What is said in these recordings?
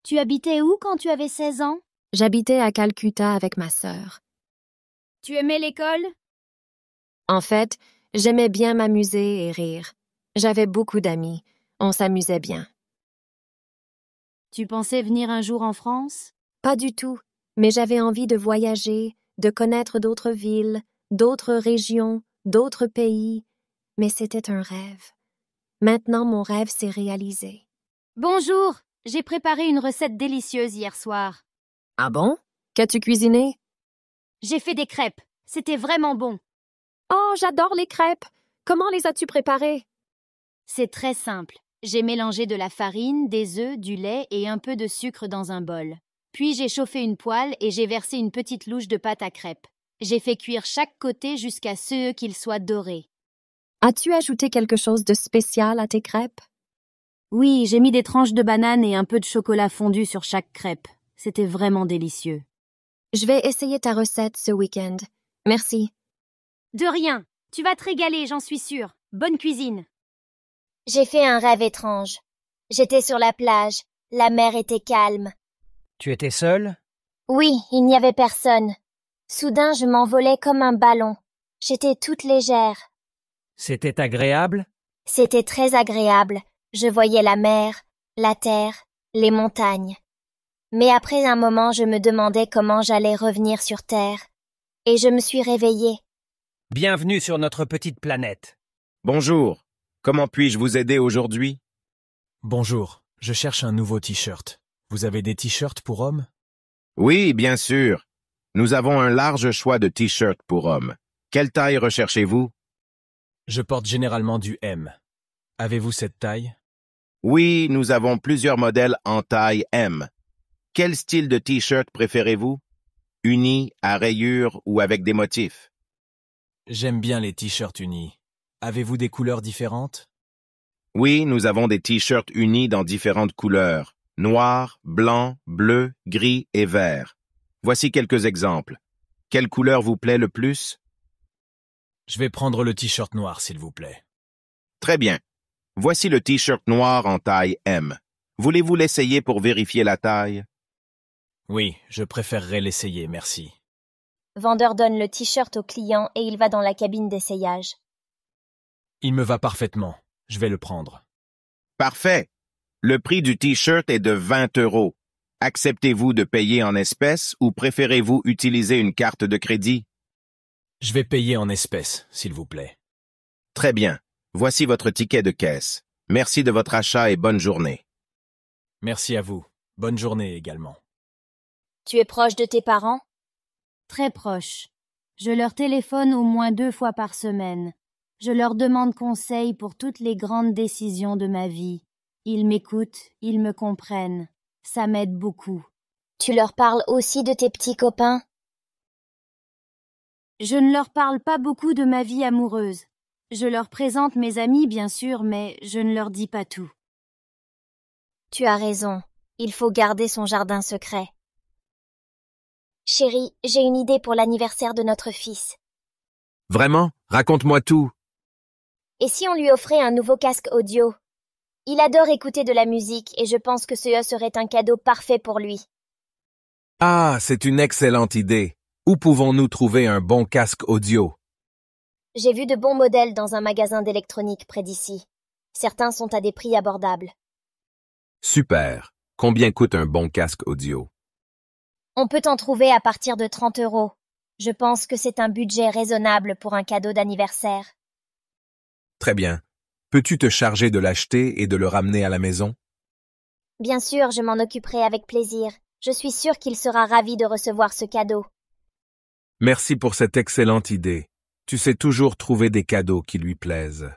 Tu habitais où quand tu avais 16 ans? J'habitais à Calcutta avec ma sœur. Tu aimais l'école? En fait, j'aimais bien m'amuser et rire. J'avais beaucoup d'amis. On s'amusait bien. Tu pensais venir un jour en France? Pas du tout, mais j'avais envie de voyager, de connaître d'autres villes, d'autres régions, d'autres pays. Mais c'était un rêve. Maintenant, mon rêve s'est réalisé. Bonjour, j'ai préparé une recette délicieuse hier soir. Ah bon? Qu'as-tu cuisiné? J'ai fait des crêpes. C'était vraiment bon. Oh, j'adore les crêpes! Comment les as-tu préparées? C'est très simple. J'ai mélangé de la farine, des œufs, du lait et un peu de sucre dans un bol. Puis j'ai chauffé une poêle et j'ai versé une petite louche de pâte à crêpes. J'ai fait cuire chaque côté jusqu'à ce qu'ils soient dorés. As-tu ajouté quelque chose de spécial à tes crêpes? Oui, j'ai mis des tranches de banane et un peu de chocolat fondu sur chaque crêpe. C'était vraiment délicieux. Je vais essayer ta recette ce week-end. Merci. De rien. Tu vas te régaler, j'en suis sûre. Bonne cuisine. J'ai fait un rêve étrange. J'étais sur la plage. La mer était calme. Tu étais seule? Oui, il n'y avait personne. Soudain, je m'envolais comme un ballon. J'étais toute légère. C'était agréable? C'était très agréable. Je voyais la mer, la terre, les montagnes. Mais après un moment, je me demandais comment j'allais revenir sur Terre. Et je me suis réveillée. Bienvenue sur notre petite planète. Bonjour. Comment puis-je vous aider aujourd'hui? Bonjour, je cherche un nouveau t-shirt. Vous avez des t-shirts pour hommes? Oui, bien sûr. Nous avons un large choix de t-shirts pour hommes. Quelle taille recherchez-vous? Je porte généralement du M. Avez-vous cette taille? Oui, nous avons plusieurs modèles en taille M. Quel style de t-shirt préférez-vous? Uni, à rayures ou avec des motifs? J'aime bien les t-shirts unis. Avez-vous des couleurs différentes? Oui, nous avons des t-shirts unis dans différentes couleurs. Noir, blanc, bleu, gris et vert. Voici quelques exemples. Quelle couleur vous plaît le plus? Je vais prendre le t-shirt noir, s'il vous plaît. Très bien. Voici le t-shirt noir en taille M. Voulez-vous l'essayer pour vérifier la taille? Oui, je préférerais l'essayer, merci. Vendeur donne le t-shirt au client et il va dans la cabine d'essayage. Il me va parfaitement. Je vais le prendre. Parfait. Le prix du t-shirt est de 20 €. Acceptez-vous de payer en espèces ou préférez-vous utiliser une carte de crédit? Je vais payer en espèces, s'il vous plaît. Très bien. Voici votre ticket de caisse. Merci de votre achat et bonne journée. Merci à vous. Bonne journée également. Tu es proche de tes parents? Très proche. Je leur téléphone au moins 2 fois par semaine. Je leur demande conseil pour toutes les grandes décisions de ma vie. Ils m'écoutent, ils me comprennent. Ça m'aide beaucoup. Tu leur parles aussi de tes petits copains? Je ne leur parle pas beaucoup de ma vie amoureuse. Je leur présente mes amis, bien sûr, mais je ne leur dis pas tout. Tu as raison. Il faut garder son jardin secret. Chérie, j'ai une idée pour l'anniversaire de notre fils. Vraiment? Raconte-moi tout. Et si on lui offrait un nouveau casque audio? Il adore écouter de la musique et je pense que ce serait un cadeau parfait pour lui. Ah, c'est une excellente idée. Où pouvons-nous trouver un bon casque audio? J'ai vu de bons modèles dans un magasin d'électronique près d'ici. Certains sont à des prix abordables. Super. Combien coûte un bon casque audio? On peut en trouver à partir de 30 €. Je pense que c'est un budget raisonnable pour un cadeau d'anniversaire. Très bien. Peux-tu te charger de l'acheter et de le ramener à la maison? Bien sûr, je m'en occuperai avec plaisir. Je suis sûre qu'il sera ravi de recevoir ce cadeau. Merci pour cette excellente idée. Tu sais toujours trouver des cadeaux qui lui plaisent.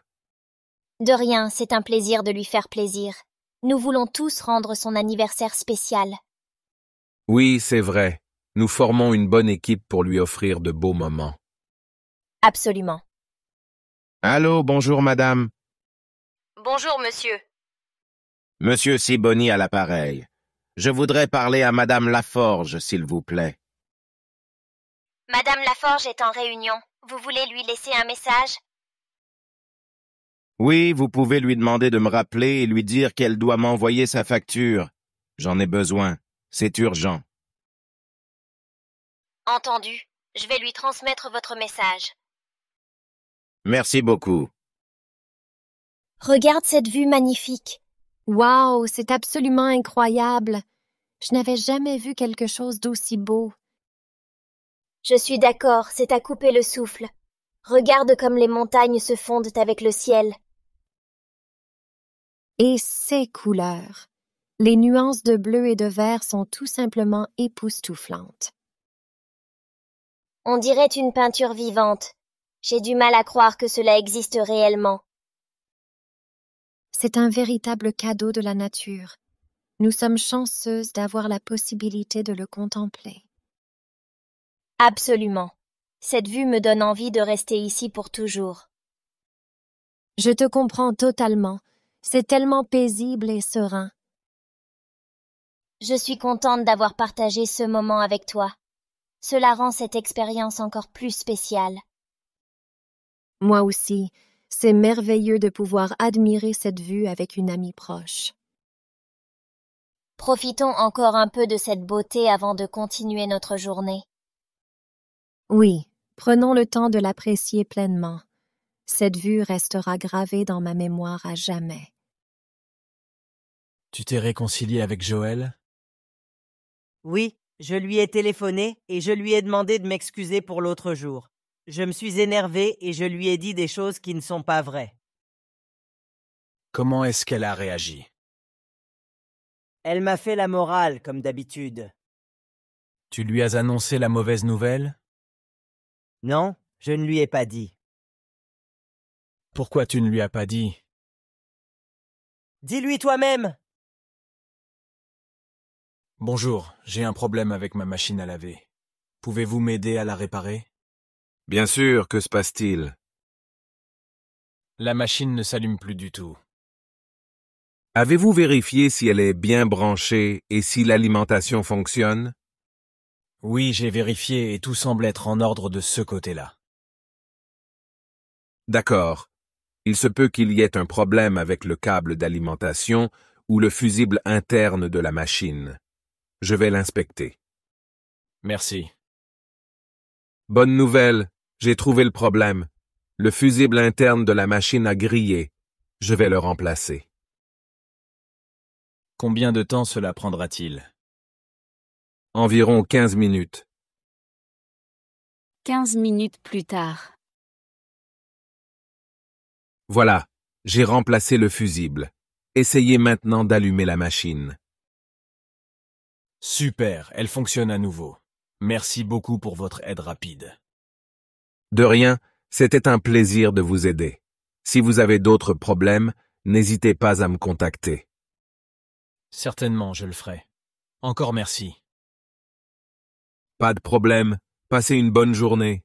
De rien, c'est un plaisir de lui faire plaisir. Nous voulons tous rendre son anniversaire spécial. Oui, c'est vrai. Nous formons une bonne équipe pour lui offrir de beaux moments. Absolument. Allô, bonjour madame. Bonjour, monsieur. Monsieur Siboni à l'appareil. Je voudrais parler à madame Laforge, s'il vous plaît. Madame Laforge est en réunion. Vous voulez lui laisser un message? Oui, vous pouvez lui demander de me rappeler et lui dire qu'elle doit m'envoyer sa facture. J'en ai besoin. C'est urgent. Entendu. Je vais lui transmettre votre message. Merci beaucoup. Regarde cette vue magnifique. Wow, c'est absolument incroyable. Je n'avais jamais vu quelque chose d'aussi beau. Je suis d'accord, c'est à couper le souffle. Regarde comme les montagnes se fondent avec le ciel. Et ces couleurs. Les nuances de bleu et de vert sont tout simplement époustouflantes. On dirait une peinture vivante. J'ai du mal à croire que cela existe réellement. C'est un véritable cadeau de la nature. Nous sommes chanceuses d'avoir la possibilité de le contempler. Absolument. Cette vue me donne envie de rester ici pour toujours. Je te comprends totalement. C'est tellement paisible et serein. Je suis contente d'avoir partagé ce moment avec toi. Cela rend cette expérience encore plus spéciale. Moi aussi, c'est merveilleux de pouvoir admirer cette vue avec une amie proche. Profitons encore un peu de cette beauté avant de continuer notre journée. Oui, prenons le temps de l'apprécier pleinement. Cette vue restera gravée dans ma mémoire à jamais. Tu t'es réconcilié avec Joël? Oui, je lui ai téléphoné et je lui ai demandé de m'excuser pour l'autre jour. Je me suis énervé et je lui ai dit des choses qui ne sont pas vraies. Comment est-ce qu'elle a réagi? Elle m'a fait la morale, comme d'habitude. Tu lui as annoncé la mauvaise nouvelle? Non, je ne lui ai pas dit. Pourquoi tu ne lui as pas dit? Dis-lui toi-même! Bonjour, j'ai un problème avec ma machine à laver. Pouvez-vous m'aider à la réparer? Bien sûr, que se passe-t-il? La machine ne s'allume plus du tout. Avez-vous vérifié si elle est bien branchée et si l'alimentation fonctionne? Oui, j'ai vérifié et tout semble être en ordre de ce côté-là. D'accord. Il se peut qu'il y ait un problème avec le câble d'alimentation ou le fusible interne de la machine. Je vais l'inspecter. Merci. Bonne nouvelle, j'ai trouvé le problème. Le fusible interne de la machine a grillé. Je vais le remplacer. Combien de temps cela prendra-t-il? Environ 15 minutes. 15 minutes plus tard. Voilà, j'ai remplacé le fusible. Essayez maintenant d'allumer la machine. Super, elle fonctionne à nouveau. Merci beaucoup pour votre aide rapide. De rien, c'était un plaisir de vous aider. Si vous avez d'autres problèmes, n'hésitez pas à me contacter. Certainement, je le ferai. Encore merci. Pas de problème, passez une bonne journée.